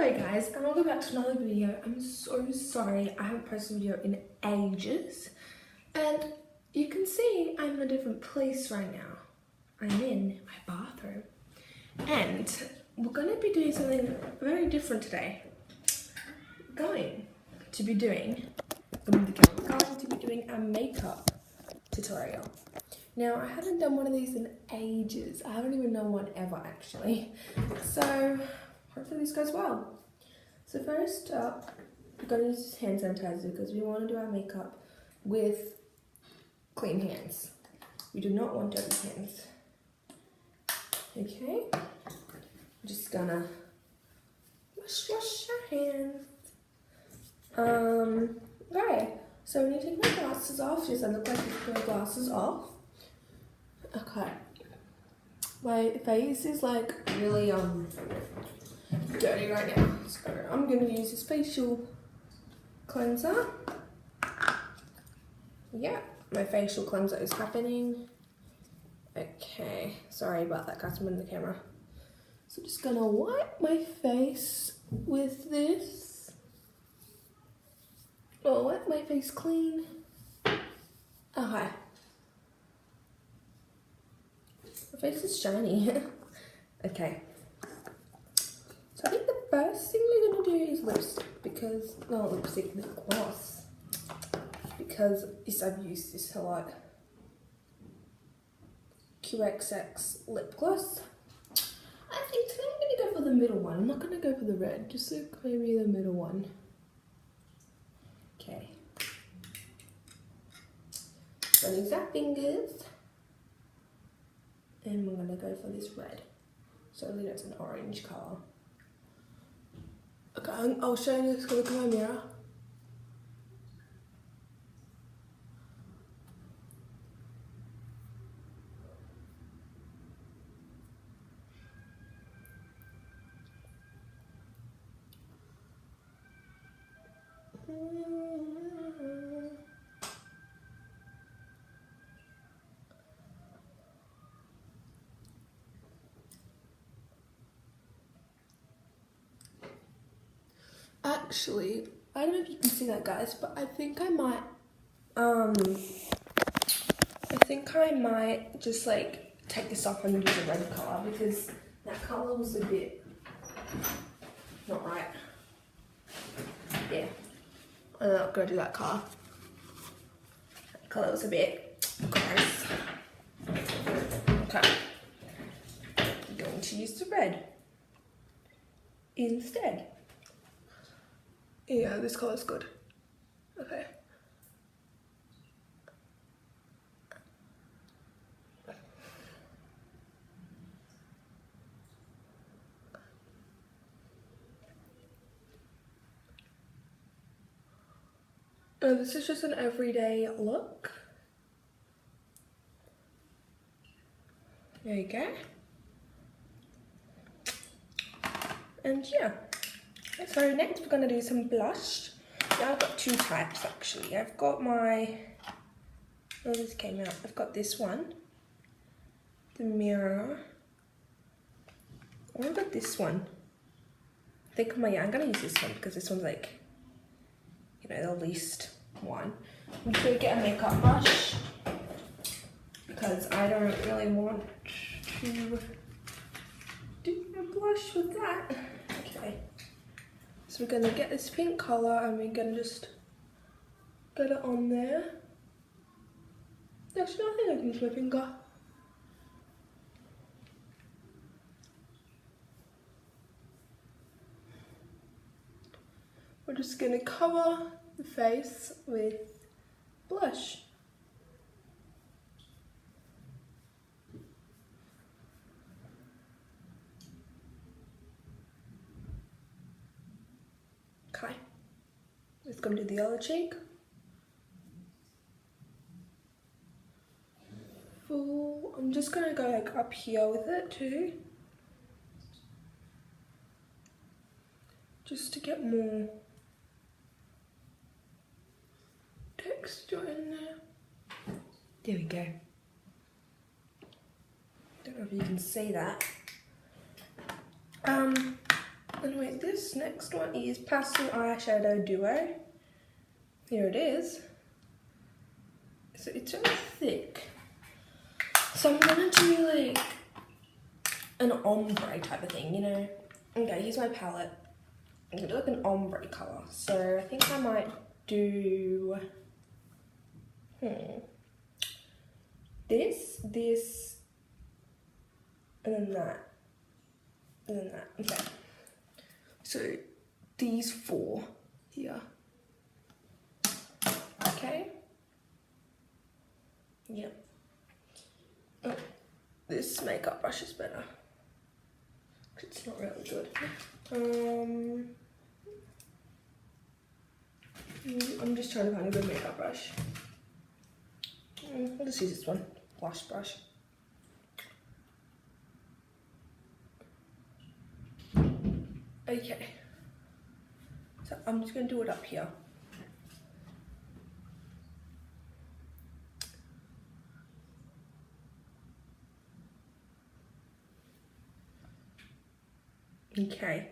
Hello guys, and welcome back to another video. I'm so sorry I haven't posted a video in ages, and you can see I'm in a different place right now. I'm in my bathroom, and we're going to be doing something very different today. We're going to be doing a makeup tutorial. Now, I haven't done one of these in ages. I haven't even done one ever actually, so hopefully this goes well. So first up, we're going to use hand sanitizer because we want to do our makeup with clean hands. We do not want dirty hands. Okay, I'm just gonna wash your hands. Okay, so when you take my glasses off, yes, I look like I put my glasses off. Okay, my face is like really dirty right now, so I'm gonna use this facial cleanser. Yeah, my facial cleanser is happening. Okay, sorry about that, guys, I'm in the camera. So I'm just gonna wipe my face with this. Oh, wipe my face clean. Okay. My face is shiny. Okay. So I think the first thing we're going to do is lipstick because, no, lipstick, lip gloss. Because I've used this a lot. QXX lip gloss. I think today I'm going to go for the middle one. I'm not going to go for the red, just like maybe the middle one. Okay. So use our fingers. And we're going to go for this red. So really that's an orange colour. Okay, I'll show you this. Look at my mirror. Actually, I don't know if you can see that, guys, but I think I might just like take this off and use a red colour because that colour was a bit not right. Yeah, I'm not gonna do that colour. That colour was a bit gross. Okay, I'm going to use the red instead. Yeah, this colour's good. Okay. This is just an everyday look. There you go. And yeah. So next we're going to do some blush. Now I've got two types actually. I've got my, oh this came out, I've got this one, the mirror. I've got this one. I think I'm going to use this one because this one's like, you know, the least one. I'm just going to get a makeup brush because I don't really want to do a blush with that. Okay. So we're going to get this pink colour and we're going to just get it on there. Actually, I think I can use my finger. We're just going to cover the face with blush. Okay, let's go to the other cheek. Full. I'm just gonna go like up here with it too, just to get more texture in there. There we go. Don't know if you can see that. Anyway, this next one is Pastel Eyeshadow Duo. Here it is. So it's really thick. So I'm gonna do like an ombre type of thing, you know? Okay, here's my palette. I'm gonna do like an ombre colour. So I think I might do this, and then that, and then that. Okay. So these four here. Okay. Yep. Oh, this makeup brush is better. It's not really good. I'm just trying to find a good makeup brush. I'll just use this one, blush brush. Okay, so I'm just going to do it up here. Okay,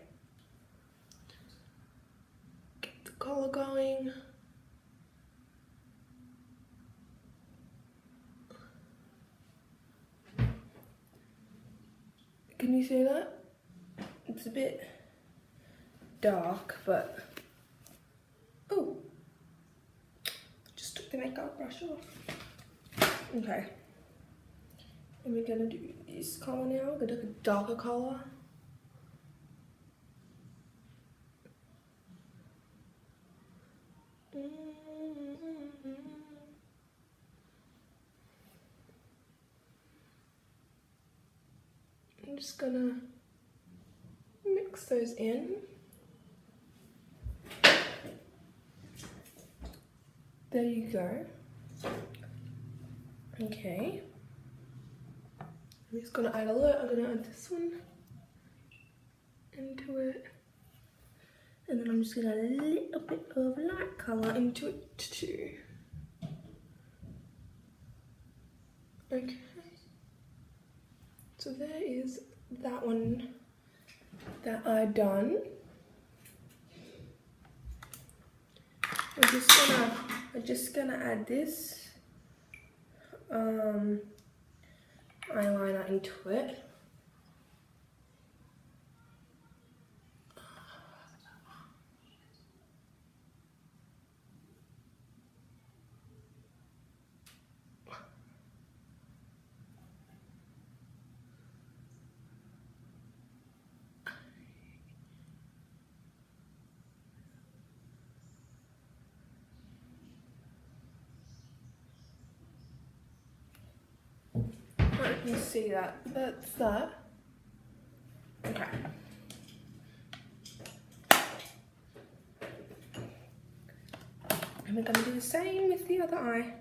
get the colour going. Can you see that? It's a bit dark, but oh, just took the makeup brush off. Okay, and we're gonna do this colour now. We're gonna do a darker colour. I'm just gonna mix those in. There you go. Okay. I'm just gonna add a little, I'm gonna add this one into it. And then I'm just gonna add a little bit of light colour into it too. Okay. So there is that one that I done. I'm just gonna add this eyeliner into it. You see that? That's that. Okay. And we're going to do the same with the other eye.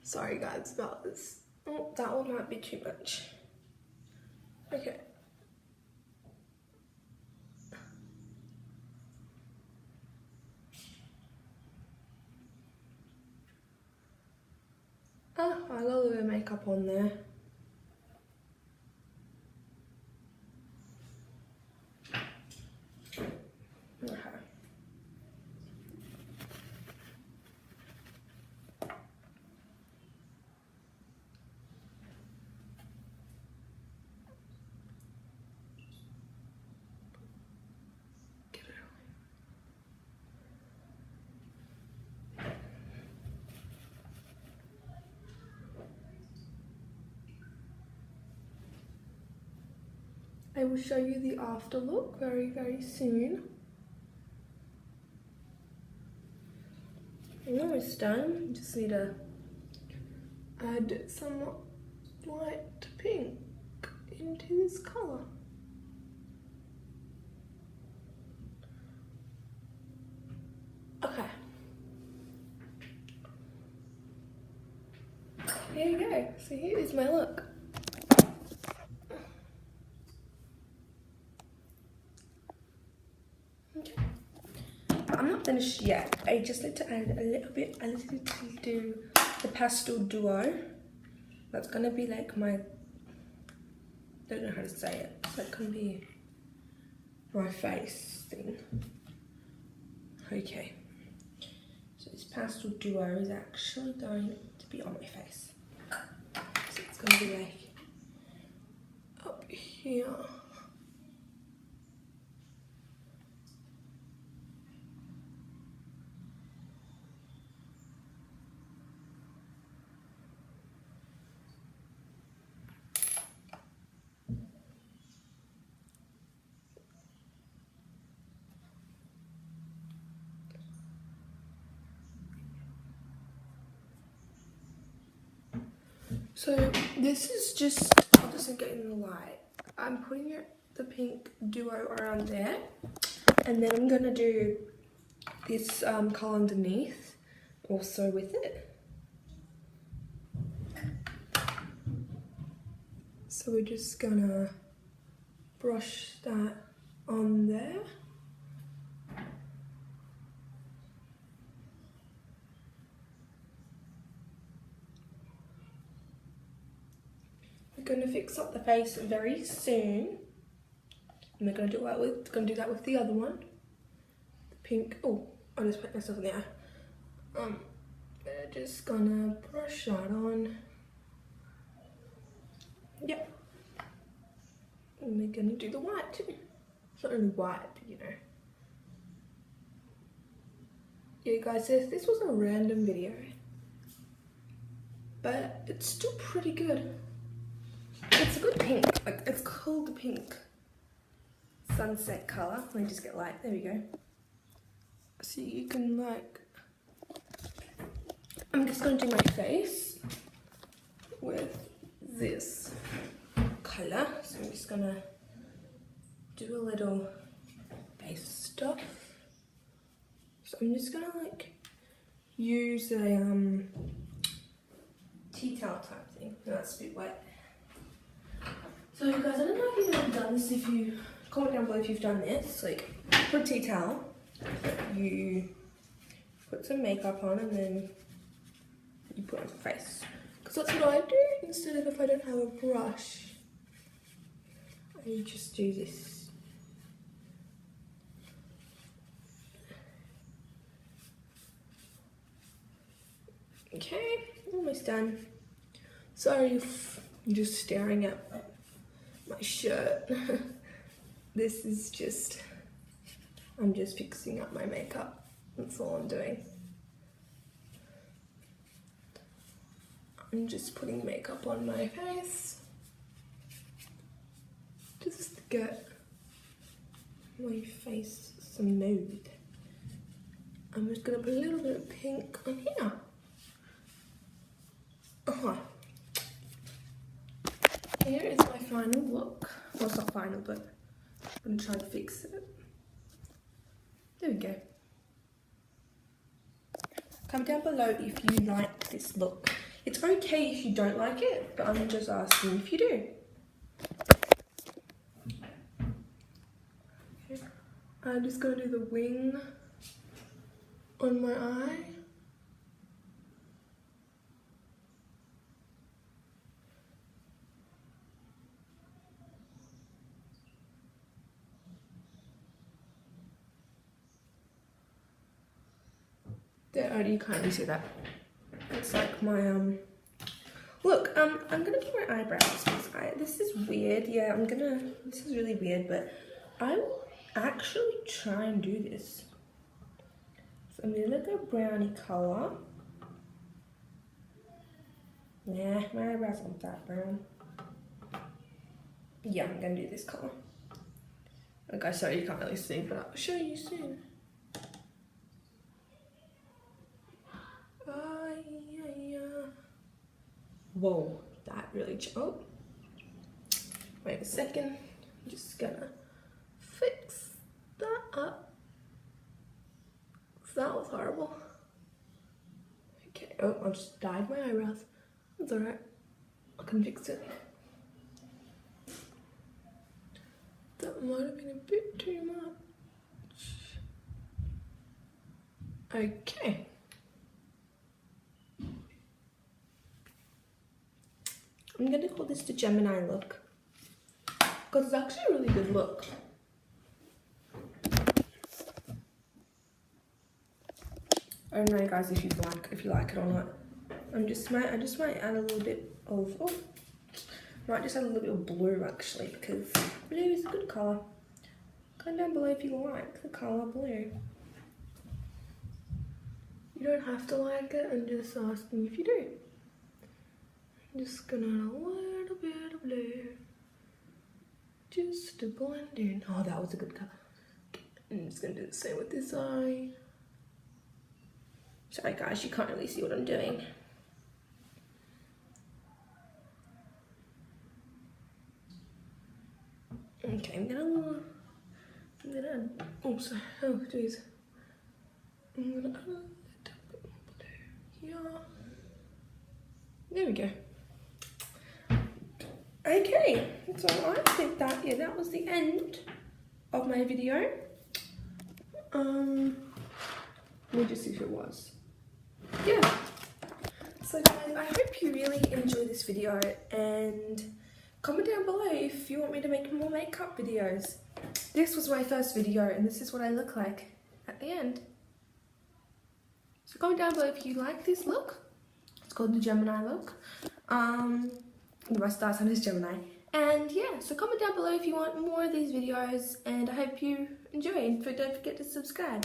Sorry guys about this. Oh, that one might be too much. Okay. Oh, I got a little bit of makeup on there. Okay. Get it on. I will show you the after look very, very soon. I'm almost done. Just need to add some light pink into this colour. Okay. Here you go. So here is my look. I'm not finished yet. I just need to add a little bit. I need to do the pastel duo That's gonna be like my, I don't know how to say it. It's like gonna be my face thing. Okay. So this pastel duo is actually going to be on my face. So it's gonna be like up here. So this is just, I'll just get in the light. I'm putting the pink duo around there, and then I'm gonna do this colour underneath also with it. So we're just gonna brush that on there. We're going to fix up the face very soon, and we're going to do that with the other one, the pink. Oh, I just put myself in the eye. We're just gonna brush that on. Yep. And we're gonna do the white too. It's not really white, but you know. Yeah, guys, this was a random video, but it's still pretty good. It's a good pink, like it's called pink sunset colour. Let me just get light, there we go. So you can like, I'm just going to do my face with this colour. So I'm just going to do a little face stuff. So I'm just going to like use a tea towel type thing. No, that's a bit wet. So you guys, I don't know if you've ever done this, if you, comment down below if you've done this, like for a tea towel, you put some makeup on and then you put it on your face. Because that's what I do, instead of if I don't have a brush, I just do this. Okay, almost done. Sorry if you're just staring at my shirt. This is just, I'm just fixing up my makeup. That's all I'm doing. I'm just putting makeup on my face. Just to get my face smooth. I'm just gonna put a little bit of pink on here. Here is my final look. Well, it's not final, but I'm gonna try and fix it. There we go. Comment down below if you like this look. It's okay if you don't like it, but I'm just asking if you do. Okay. I'm just gonna do the wing on my eye. There, you can't really see that. It's like my look, I'm gonna do my eyebrows. This is weird. Yeah, this is really weird, but I will actually try and do this. So I'm gonna go brownie color. Nah, my eyebrows aren't that brown. Yeah, I'm gonna do this color. Okay, sorry you can't really see, but I'll show you soon. Whoa, that really oh. Wait a second. I'm just gonna fix that up. That was horrible. Okay, oh, I just dyed my eyebrows. That's alright. I can fix it. That might have been a bit too much. Okay. I'm going to call this the Gemini look, because it's actually a really good look. I don't know, guys, if you like it or not. I just might add a little bit of might just add a little bit of blue actually, because blue is a good colour. Comment down below if you like the colour blue. You don't have to like it, I'm just asking if you do. I'm just gonna add a little bit of blue just to blend in. Oh, that was a good colour. I'm just gonna do the same with this eye. Sorry guys, you can't really see what I'm doing. Okay, I'm gonna oh jeez. I'm gonna add a little bit more blue here. There we go. Okay, so I think that, yeah, that was the end of my video. Let me just see if it was. Yeah. So guys, I hope you really enjoyed this video, and comment down below if you want me to make more makeup videos. This was my first video, and this is what I look like at the end. So comment down below if you like this look. It's called the Gemini look. My star sign is Gemini. And yeah, so comment down below if you want more of these videos, and I hope you enjoy, and don't forget to subscribe.